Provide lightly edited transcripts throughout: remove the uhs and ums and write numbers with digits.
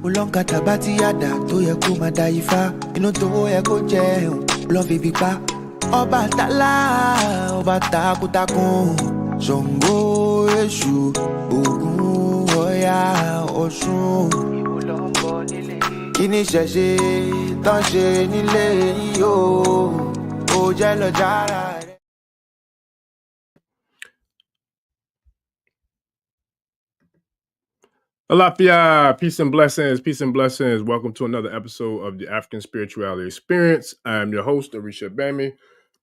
Ulonka tabati yada tó yẹ kó máa da ifá. Inú tó yẹ kó jẹun lọ fi bí pa. Ọbàtálá ọba takuntakun. Ṣàngó Èṣù Ògún Ọya Ọ̀ṣun. Kí ni ṣẹ̀ṣe tán ṣe nílé yìí o? Ó jẹ́ lọ jára rẹ̀. Alafia, peace and blessings, peace and blessings. Welcome to another episode of the African Spirituality Experience. I am your host, Arisha Bami.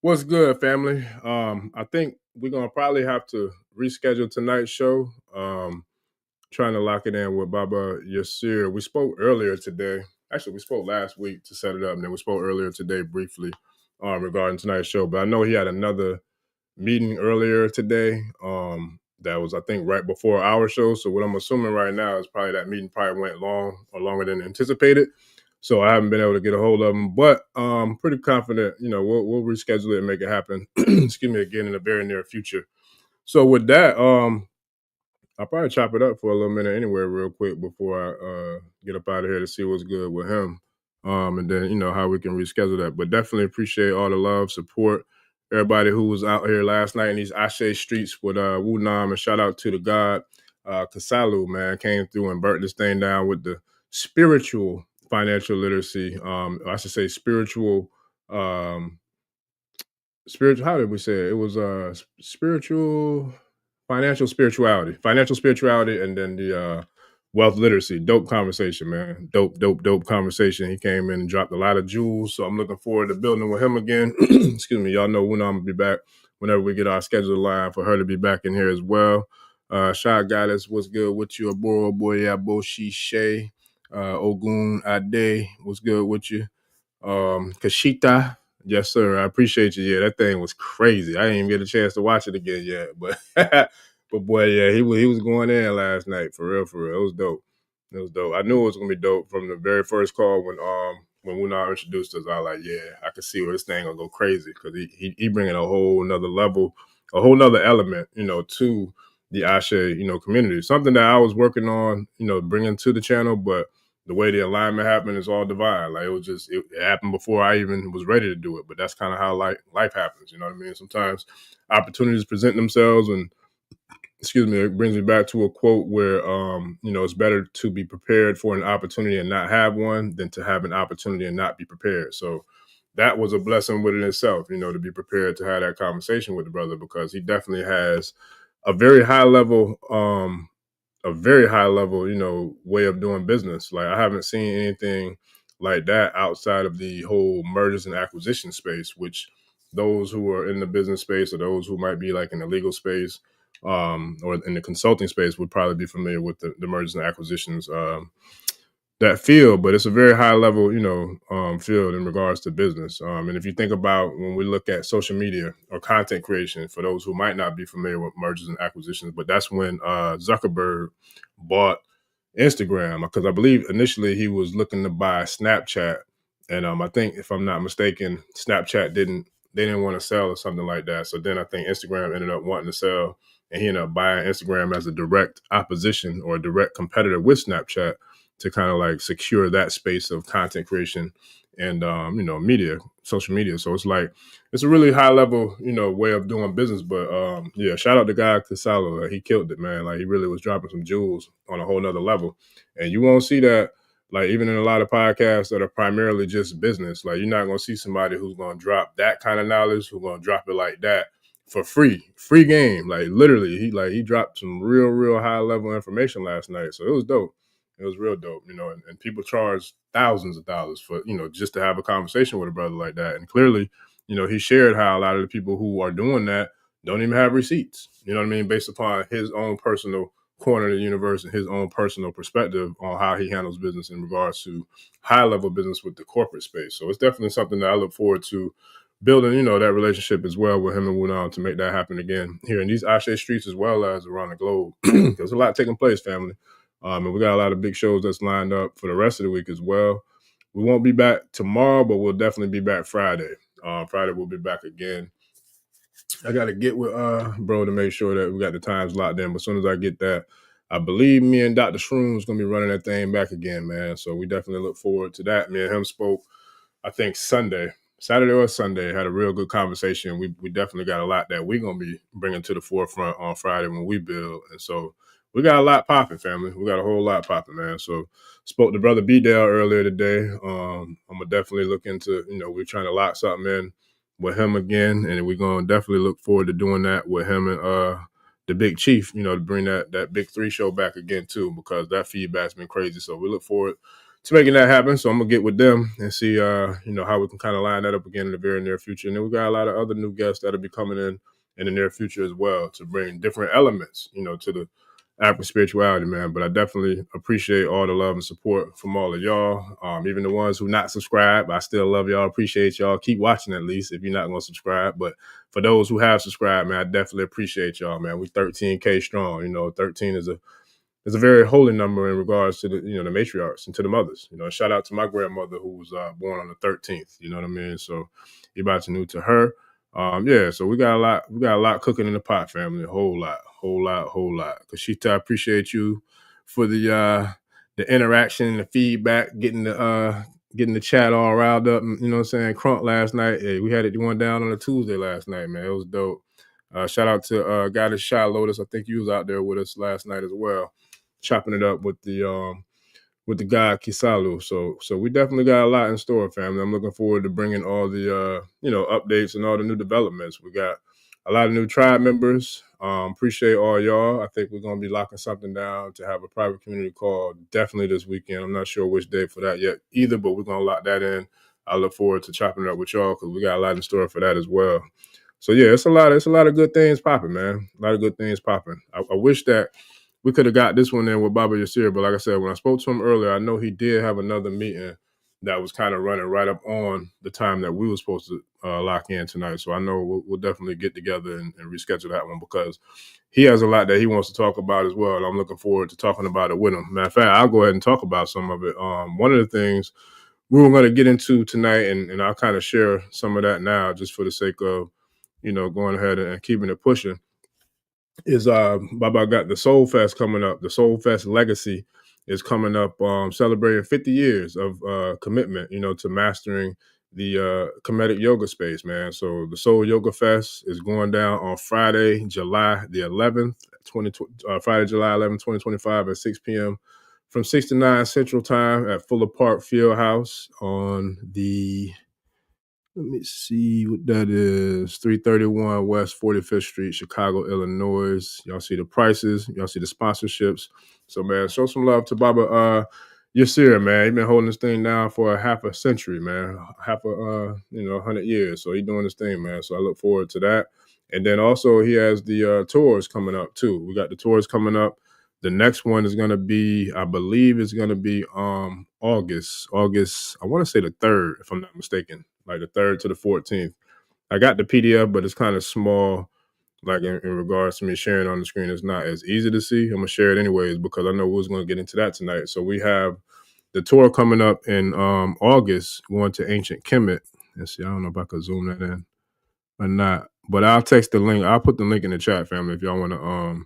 What's good, family? I think we're gonna probably have to reschedule tonight's show. Trying to lock it in with Baba Yasir. We spoke earlier today. Actually, we spoke last week to set it up, and then we spoke earlier today briefly regarding tonight's show. But I know he had another meeting earlier today. That was, I think, right before our show. So what I'm assuming right now is probably that meeting probably went longer than anticipated. So I haven't been able to get a hold of him, but I'm pretty confident, we'll reschedule it and make it happen. Excuse me, again in the very near future. So with that, I'll probably chop it up for a little minute anyway, real quick before I get up out of here to see what's good with him. And then, how we can reschedule that. But definitely appreciate all the love, support, everybody who was out here last night in these Ashe streets with Wu Nam, and shout out to the God Kasalu, man, came through and burnt this thing down with the spiritual financial literacy. I should say spiritual, how did we say it? It was financial spirituality, and then the wealth literacy. Dope conversation, man. Dope conversation. He came in and dropped a lot of jewels. So I'm looking forward to building with him again. Excuse me. Y'all know when I'm going to be back whenever we get our schedule line for her to be back in here as well. Shy Goddess, what's good with you? Aboro Boya Boshi Shay. Ogun Ade, what's good with you? Kashita. Yes, sir. I appreciate you. Yeah, that thing was crazy. I didn't even get a chance to watch it again yet, but boy, yeah, he was going in last night for real. It was dope. I knew it was gonna be dope from the very first call when Wunar introduced us. I was like, yeah, I could see where this thing gonna go crazy because he bringing a whole nother level, a whole nother element, to the Ashe, community. Something that I was working on, bringing to the channel, but the way the alignment happened is all divine. Like it happened before I even was ready to do it. But that's kind of how life happens. You know what I mean? Sometimes opportunities present themselves, and it brings me back to a quote where it's better to be prepared for an opportunity and not have one than to have an opportunity and not be prepared. So that was a blessing within itself, to be prepared to have that conversation with the brother, because he definitely has a very high level way of doing business. Like I haven't seen anything like that outside of the whole mergers and acquisition space, which those who are in the business space or those who might be like in the legal space or in the consulting space would probably be familiar with the mergers and acquisitions that field. But it's a very high level, field in regards to business. And if you think about when we look at social media or content creation, for those who might not be familiar with mergers and acquisitions, but that's when Zuckerberg bought Instagram, because I believe initially he was looking to buy Snapchat. And I think, if I'm not mistaken, Snapchat didn't want to sell or something like that. So then I think Instagram ended up wanting to sell, and he ended up buying Instagram as a direct opposition or a direct competitor with Snapchat to kind of like secure that space of content creation and, media, social media. So it's a really high level, way of doing business. But shout out to guy Casalo. He killed it, man. Like he really was dropping some jewels on a whole nother level. And you won't see that, like, even in a lot of podcasts that are primarily just business. Like, you're not going to see somebody who's going to drop that kind of knowledge, who's going to drop it like that for free game. Like literally, he dropped some real high level information last night. So it was dope. It was real dope, and people charge thousands of dollars for, just to have a conversation with a brother like that. And clearly, he shared how a lot of the people who are doing that don't even have receipts, you know what I mean, based upon his own personal corner of the universe and his own personal perspective on how he handles business in regards to high level business with the corporate space. So it's definitely something that I look forward to building, that relationship as well with him and Wunam to make that happen again here in these Ashe streets as well as around the globe. There's a lot taking place, family. And we got a lot of big shows that's lined up for the rest of the week as well. We won't be back tomorrow, but we'll definitely be back Friday. Friday we'll be back again. I got to get with bro to make sure that we got the times locked in. But as soon as I get that, I believe me and Dr. Shroom's gonna be running that thing back again, man. So we definitely look forward to that. Me and him spoke, I think Saturday or Sunday, had a real good conversation. We definitely got a lot that we're gonna be bringing to the forefront on Friday when we build, and so we got a lot popping, family. We got a whole lot popping, man. So spoke to Brother B Dale earlier today. I'm gonna definitely look into, we're trying to lock something in with him again, and we're gonna definitely look forward to doing that with him and the Big Chief, to bring that Big Three show back again too, because that feedback's been crazy. So we look forward to making that happen. So I'm gonna get with them and see how we can kind of line that up again in the very near future. And then we got a lot of other new guests that'll be coming in the near future as well to bring different elements, to the African spirituality, man. But I definitely appreciate all the love and support from all of y'all. Even the ones who not subscribed, I still love y'all. Appreciate y'all. Keep watching at least if you're not gonna subscribe. But for those who have subscribed, man, I definitely appreciate y'all, man. We 13K strong. 13 is a very holy number in regards to the matriarchs and to the mothers. Shout out to my grandmother who was born on the 13th. You know what I mean? So about new to her. Yeah, so we got a lot cooking in the pot, family. A whole lot. Kashita, I appreciate you for the interaction, the feedback, getting the chat all riled up. You know what I'm saying? Crunk last night. Hey, we had it going down on a Tuesday last night, man. It was dope. Shout out to Goddess Shy Lotus. I think you was out there with us last night as well, chopping it up with the guy Kisalu. So we definitely got a lot in store, family. I'm looking forward to bringing all the updates and all the new developments. We got a lot of new tribe members. Appreciate all y'all. I think we're gonna be locking something down to have a private community call definitely this weekend. I'm not sure which day for that yet either, but we're gonna lock that in. I look forward to chopping it up with y'all because we got a lot in store for that as well. So yeah, it's a lot of good things popping, man. A lot of good things popping. I wish that we could have got this one in with Baba Yasir, but like I said, when I spoke to him earlier, I know he did have another meeting that was kind of running right up on the time that we were supposed to lock in tonight. So I know we'll definitely get together and reschedule that one because he has a lot that he wants to talk about as well. And I'm looking forward to talking about it with him. Matter of fact, I'll go ahead and talk about some of it. One of the things we were going to get into tonight, and I'll kind of share some of that now just for the sake of, going ahead and keeping it pushing, is Baba got the Soul Fest coming up. The Soul Fest Legacy is coming up, celebrating 50 years of commitment, to mastering the Kemetic yoga space, man. So the Soul Yoga Fest is going down on Friday, July the 11th, Friday, July 11th, 2025 at 6 p.m. from 6 to 9 Central Time at Fuller Park Field House on the, let me see what that is. 331 West 45th Street, Chicago, Illinois. Y'all see the prices. Y'all see the sponsorships. So, man, show some love to Baba Yasir, man. He's been holding this thing down for half a century, man. 100 years. So he's doing this thing, man. So I look forward to that. And then also he has the tours coming up, too. We got the tours coming up. The next one is going to be, I believe it's going to be August, I want to say the 3rd, if I'm not mistaken, like the 3rd to the 14th. I got the PDF, but it's kind of small, like in regards to me sharing on the screen. It's not as easy to see. I'm going to share it anyways because I know we was going to get into that tonight. So we have the tour coming up in August, going to Ancient Kemet. Let's see, I don't know if I could zoom that in or not, but I'll text the link. I'll put the link in the chat, family, if y'all want to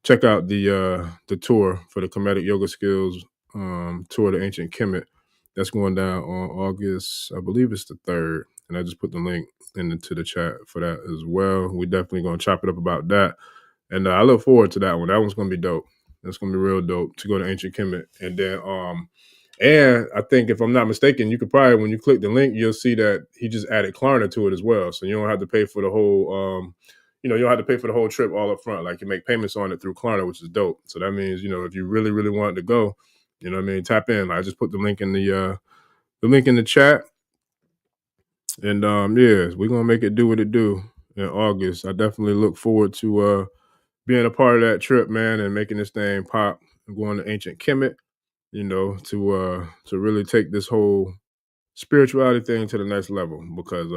check out the tour for the Kemetic Yoga Skills tour to Ancient Kemet. That's going down on August, I believe it's the 3rd. And I just put the link into the chat for that as well. We definitely going to chop it up about that. And I look forward to that one. That one's going to be dope. That's going to be real dope to go to Ancient Kemet. And then, and I think if I'm not mistaken, you could probably, when you click the link, you'll see that he just added Klarna to it as well. So you don't have to pay for the whole, you don't have to pay for the whole trip all up front. Like you make payments on it through Klarna, which is dope. So that means, if you really, really want to go, tap in. I just put the link in the chat. And yeah, we're gonna make it do what it do in August. I definitely look forward to being a part of that trip, man, and making this thing pop and going to Ancient Kemet, to really take this whole spirituality thing to the next level, because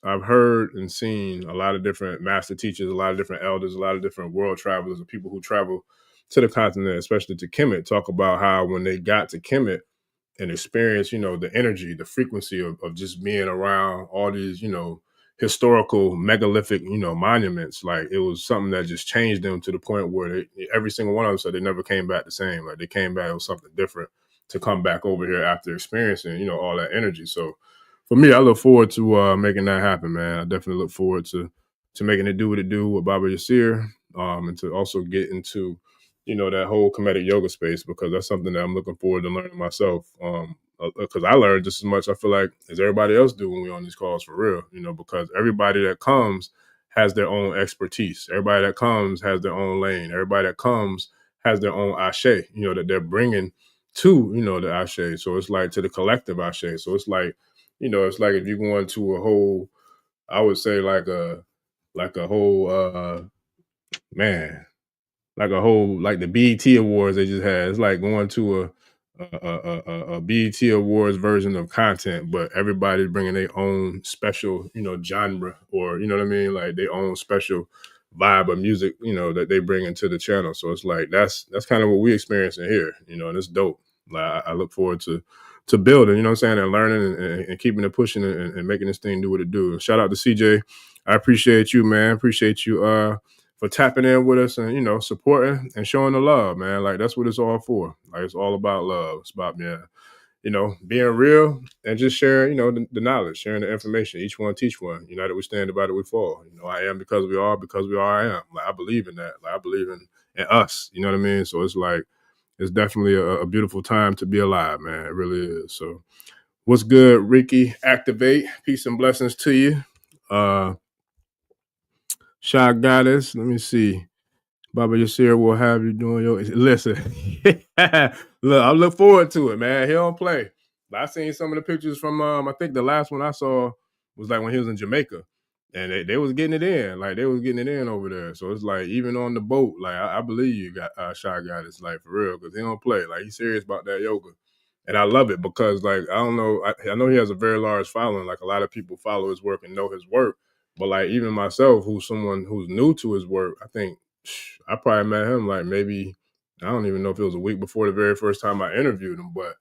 I've heard and seen a lot of different master teachers, a lot of different elders, a lot of different world travelers, and people who travel to the continent, especially to Kemet, talk about how when they got to Kemet and experience, the energy, the frequency of just being around all these, historical megalithic, monuments. Like it was something that just changed them to the point where every single one of them said they never came back the same. Like they came back with something different to come back over here after experiencing, all that energy. So for me, I look forward to making that happen, man. I definitely look forward to making it do what it do with Baba Yasir, and to also get into, that whole comedic yoga space, because that's something that I'm looking forward to learning myself. Because I learned just as much, I feel like, as everybody else do when we're on these calls, for real, because everybody that comes has their own expertise. Everybody that comes has their own lane. Everybody that comes has their own ashe, that they're bringing to, the ashe. So it's like to the collective ashe. So it's like, it's like if you go into a whole, I would say like a whole, man, like a whole, like the BET Awards they just had. It's like going to a BET Awards version of content, but everybody's bringing their own special, genre, or you know what I mean, like their own special vibe of music, that they bring into the channel. So it's like that's kind of what we experiencing here, and it's dope. Like I look forward to building, what I'm saying, and learning and keeping it pushing and making this thing do what it do. Shout out to CJ. I appreciate you, man. Appreciate you for tapping in with us and, supporting and showing the love, man. Like that's what it's all for. Like it's all about love. It's about being real and just sharing, the knowledge, sharing the information. Each one teach one. United we stand, divided we fall. I am because we are I am. Like I believe in that. Like I believe in us. You know what I mean? So it's like it's definitely a beautiful time to be alive, man. It really is. So what's good, Ricky? Activate. Peace and blessings to you. Shy Goddess. Let me see. Baba Yasir will have you doing your listen. Look, I look forward to it, man. He don't play. I seen some of the pictures from I think the last one I saw was like when he was in Jamaica. And they was getting it in. Like they was getting it in over there. So it's like even on the boat, like I believe you got Shy Goddess, like for real, because he don't play. Like he's serious about that yoga. And I love it because like I don't know, I know he has a very large following. Like a lot of people follow his work and know his work. But like even myself, who's someone who's new to his work, I think I probably met him like maybe I don't even know if it was a week before the very first time I interviewed him, but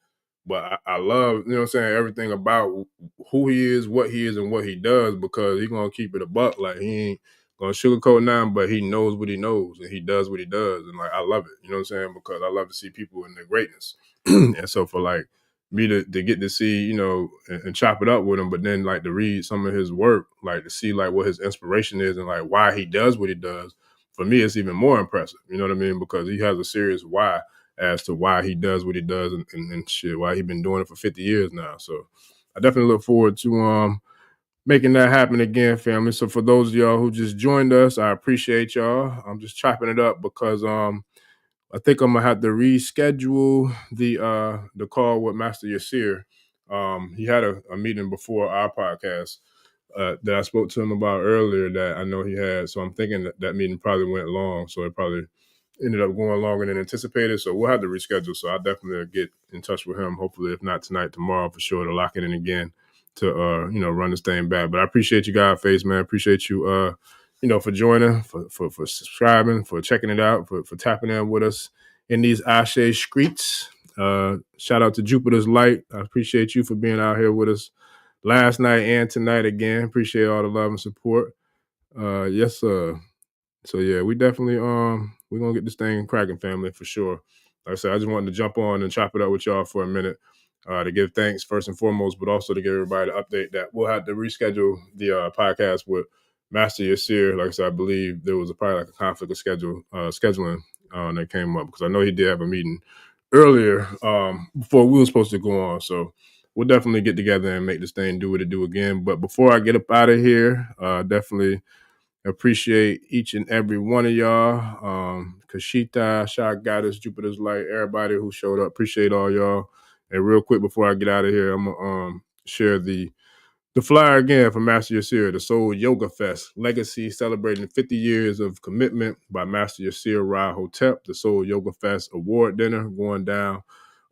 I love, what I'm saying, everything about who he is, what he is, and what he does, because he's gonna keep it a buck. Like he ain't gonna sugarcoat nothing, but he knows what he knows and he does what he does. And like I love it, you know what I'm saying? Because I love to see people in their greatness. And so for like me to get to see, and chop it up with him, but then like to read some of his work, like to see like what his inspiration is and like why he does what he does, for me it's even more impressive. You know what I mean? Because he has a serious why as to why he does what he does and shit, why he been doing it for 50 years now. So I definitely look forward to making that happen again, family. So for those of y'all who just joined us, I appreciate y'all. I'm just chopping it up because I think I'm gonna have to reschedule the call with Master Yasir. He had a meeting before our podcast that I spoke to him about earlier that I know he had. So I'm thinking that meeting probably went long. So it probably ended up going longer than anticipated. So we'll have to reschedule. So I'll definitely get in touch with him. Hopefully, if not tonight, tomorrow for sure, to lock it in again to run this thing back. But I appreciate you guys, face man. Appreciate you for joining, for subscribing, for checking it out, for tapping in with us in these Ashe streets. Shout out to Jupiter's Light. I appreciate you for being out here with us last night and tonight again. Appreciate all the love and support. Yes, sir. So yeah, we definitely we're gonna get this thing cracking, family, for sure. Like I said, I just wanted to jump on and chop it up with y'all for a minute. To give thanks first and foremost, but also to give everybody the update that we'll have to reschedule the podcast with Master Yasir. Like I said, I believe there was probably like a conflict of scheduling that came up, because I know he did have a meeting earlier before we were supposed to go on. So we'll definitely get together and make this thing do what it do again. But before I get up out of here, definitely appreciate each and every one of y'all. Kashita, Shot Goddess, Jupiter's Light, everybody who showed up. Appreciate all y'all. And real quick before I get out of here, I'm gonna share the flyer again for Master Yasir, the Soul Yoga Fest Legacy, celebrating 50 years of commitment by Master Yasir Ra Hotep. The Soul Yoga Fest Award Dinner going down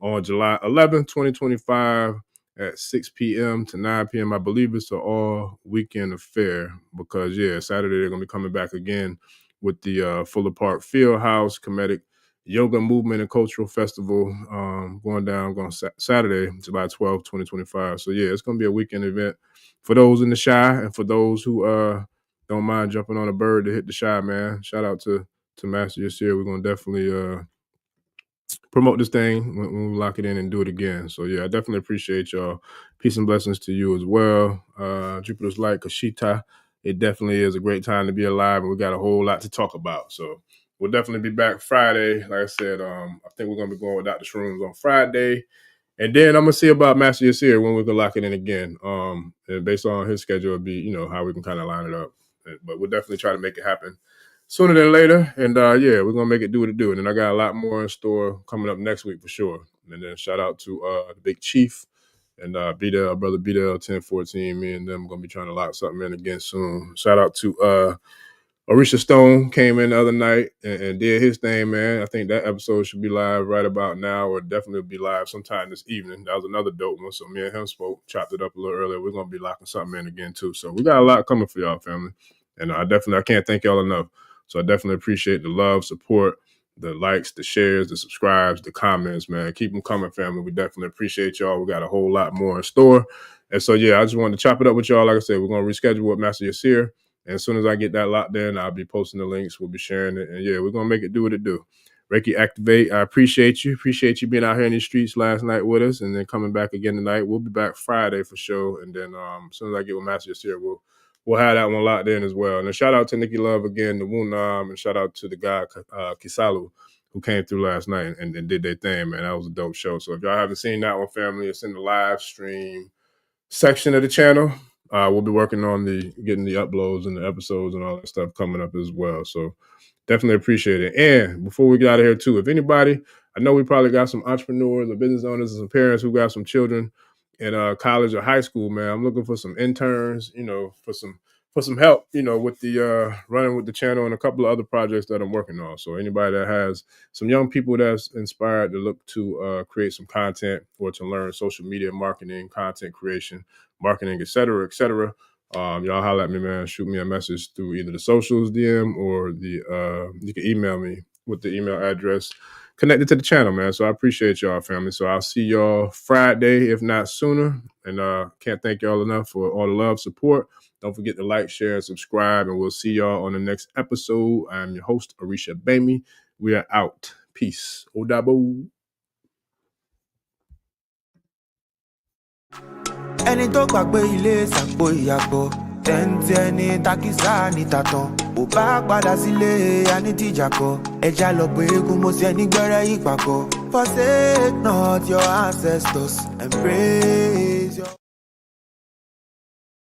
on July 11th, 2025 at 6 p.m. to 9 p.m. I believe it's an all weekend affair because, Saturday they're going to be coming back again with the Fuller Park Field House Comedic Yoga Movement and Cultural Festival going Saturday, July 12th, 2025. So yeah, it's going to be a weekend event for those in the Shy and for those who don't mind jumping on a bird to hit the Shy, man. Shout out to Master Yasir. We're going to definitely promote this thing when we lock it in and do it again. So yeah, I definitely appreciate y'all. Peace and blessings to you as well. Jupiter's Light, Kashita. It definitely is a great time to be alive, and we got a whole lot to talk about. So we'll definitely be back Friday. Like I said, I think we're gonna be going with Dr. Shrooms on Friday. And then I'm gonna see about Master Yasir when we can lock it in again. And based on his schedule, it'll be, how we can kind of line it up. But we'll definitely try to make it happen sooner than later. And yeah, we're gonna make it do what it do. And then I got a lot more in store coming up next week for sure. And then shout out to the Big Chief and B-Dell, brother B-Dell 1014. Me and them gonna be trying to lock something in again soon. Shout out to Orisha Stone came in the other night and did his thing, man. I think that episode should be live right about now, or definitely be live sometime this evening. That was another dope one. So me and him chopped it up a little earlier. We're gonna be locking something in again too. So we got a lot coming for y'all, family. And I can't thank y'all enough. So I definitely appreciate the love, support, the likes, the shares, the subscribes, the comments, man. Keep them coming, family. We definitely appreciate y'all. We got a whole lot more in store. And so, yeah, I just wanted to chop it up with y'all. Like I said, we're going to reschedule with Master Yasir. And as soon as I get that locked in, I'll be posting the links. We'll be sharing it. And, yeah, we're going to make it do what it do. Reiki Activate, I appreciate you. Appreciate you being out here in these streets last night with us and then coming back again tonight. We'll be back Friday for sure. And then as soon as I get with Master Yasir, we'll have that one locked in as well. And then shout out to Nikki Love again, the Woonam, and shout out to the guy, Kisalu, who came through last night and did their thing, man. That was a dope show. So if y'all haven't seen that one, family, it's in the live stream section of the channel. We'll be working on getting the uploads and the episodes and all that stuff coming up as well. So definitely appreciate it. And before we get out of here too, if anybody, I know we probably got some entrepreneurs or business owners and some parents who got some children in college or high school, man. I'm looking for some interns, for some help, with the running with the channel and a couple of other projects that I'm working on. So anybody that has some young people that's inspired to look to create some content or to learn social media marketing, content creation, marketing, et cetera, y'all holler at me, man. Shoot me a message through either the socials DM or you can email me with the email address connected to the channel, man. So I appreciate y'all, family. So I'll see y'all Friday, if not sooner. And can't thank y'all enough for all the love, support. Don't forget to like, share, and subscribe. And we'll see y'all on the next episode. I'm your host, Orisha Bami. We are out. Peace. Odabo. ẹni tó gbàgbé ilé ṣàpò ìyàpọ̀ tẹ́ǹtì ẹni takísà ní tàtàn ò bá padà sílé anítìjàkọ ẹja lọ pé eégún mo ṣe ní gbẹ́rẹ́ ìpàkọ́ forsake not your ancestors and pray.